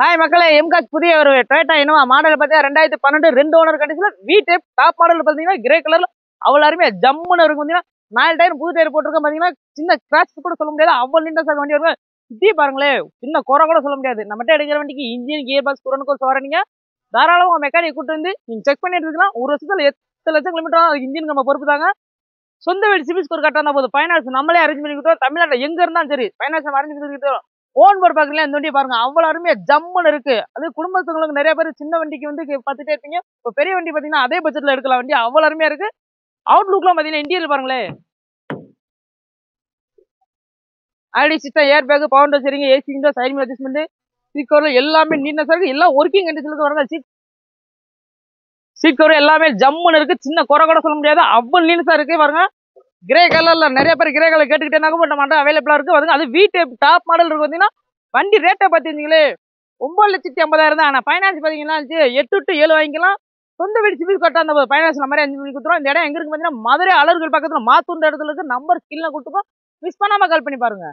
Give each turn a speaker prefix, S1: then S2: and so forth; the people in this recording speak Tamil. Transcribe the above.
S1: ஹாய் மக்களே, எம்காஸ் புதிய ஒரு டொயோட்டா இனோவா மாடல் பார்த்தீங்கன்னா 2012 2 ஓனர் கண்டிஷனில் வி டைப் டாப் மாடல் பார்த்தீங்கன்னா கிரே கலர்ல அவ்வளோ அருமையா ஜம்முன்னு இருக்கும். பார்த்தீங்கன்னா 4 டயர் புது டயர் போட்டிருக்கோம். பார்த்தீங்கன்னா சின்ன கிராச் கூட சொல்ல முடியாது, அவ்வளோ நீண்டா சார் வண்டி இருக்கும். சுற்றி பாருங்களேன், சின்ன குறை கூட சொல்ல முடியாது. நம்மகிட்ட எடுக்கிற வண்டிக்கு இன்ஜின் கியர் பாக்ஸ் குரனுக்கும் வரீங்க தாராளமாக உங்கள் மெக்கானிக் கூட்டு வந்து நீங்கள் செக் பண்ணி எடுத்துக்கலாம். ஒரு வருஷத்துல 8 லட்சம் கிலோமீட்டர் அதுக்கு இன்ஜின் நம்ம பொறுப்பு தாங்க. சொந்த வீடு சிபில் ஸ்கோர் கரெக்டாக இருந்தால் போதும், ஃபைனான்ஸ் நம்மளே அரேஞ்ச் பண்ணி கொடுத்தோம். தமிழ்நாட்டில் எங்கே இருந்தாலும் சரி ஃபைனான்ஸ் நம்ம அரேஞ்ச் பண்ணி கொடுத்தோம். ஓன் போர் பார்க்கல இந்த வண்டி பாருங்க, அவ்வளோ அருமையா ஜம்முன்னு இருக்கு. அது குடும்பத்துங்களுக்கு நிறைய பேர் சின்ன வண்டிக்கு வந்து பார்த்துட்டே இருப்பீங்க. இப்போ பெரிய வண்டி பார்த்தீங்கன்னா அதே பட்ஜெட்ல எடுக்கலாம். வண்டி அவ்வளோ அருமையா இருக்கு. அவுட்லுக்லாம் பார்த்தீங்கன்னா இன்டீரியர் பாருங்களேன், ID system, air bag, power சரிங்க, AC window, side mirror adjustment, seat cover எல்லாமே நீட்னஸா இருக்கு. எல்லாம் ஒர்க்கிங் கண்டிஷனுக்கு வருங்க. சீட் கவர் எல்லாமே ஜம்முன்னு இருக்கு. சின்ன குறை கூட சொல்ல முடியாது, அவ்வளோ நீட்னஸா இருக்கு பாருங்க. கிரே கலர்ல நிறைய பேர் கிரே கலர் கேட்டுக்கிட்டே பட் மாட்டோம் அவைலபிளா இருக்கு. வருங்க அது வி டைப் டாப் மாடல் இருக்கு. பார்த்தீங்கன்னா வண்டி ரேட்டை பார்த்தீங்களே 9,50,000 தான். ஆனால் ஃபைனான்ஸ் பார்த்தீங்கன்னா 8 to 7 வாங்கிக்கலாம். சொந்த வீடு சிபில் கரெக்டாக அந்த ஃபைனான்ஸ் நம்ம அரேஞ்ச் பண்ணி கொடுத்துருவோம். இந்த இடம் எங்க இருக்கு பார்த்தீங்கன்னா மதுரை அலர்கள் பக்கத்தில் மாத்தூர் இடத்துல இருக்கு. நம்பர் ஸ்கில்ல கொடுத்துருக்கோம். மிஸ் பண்ணாம கால் பண்ணி பாருங்க.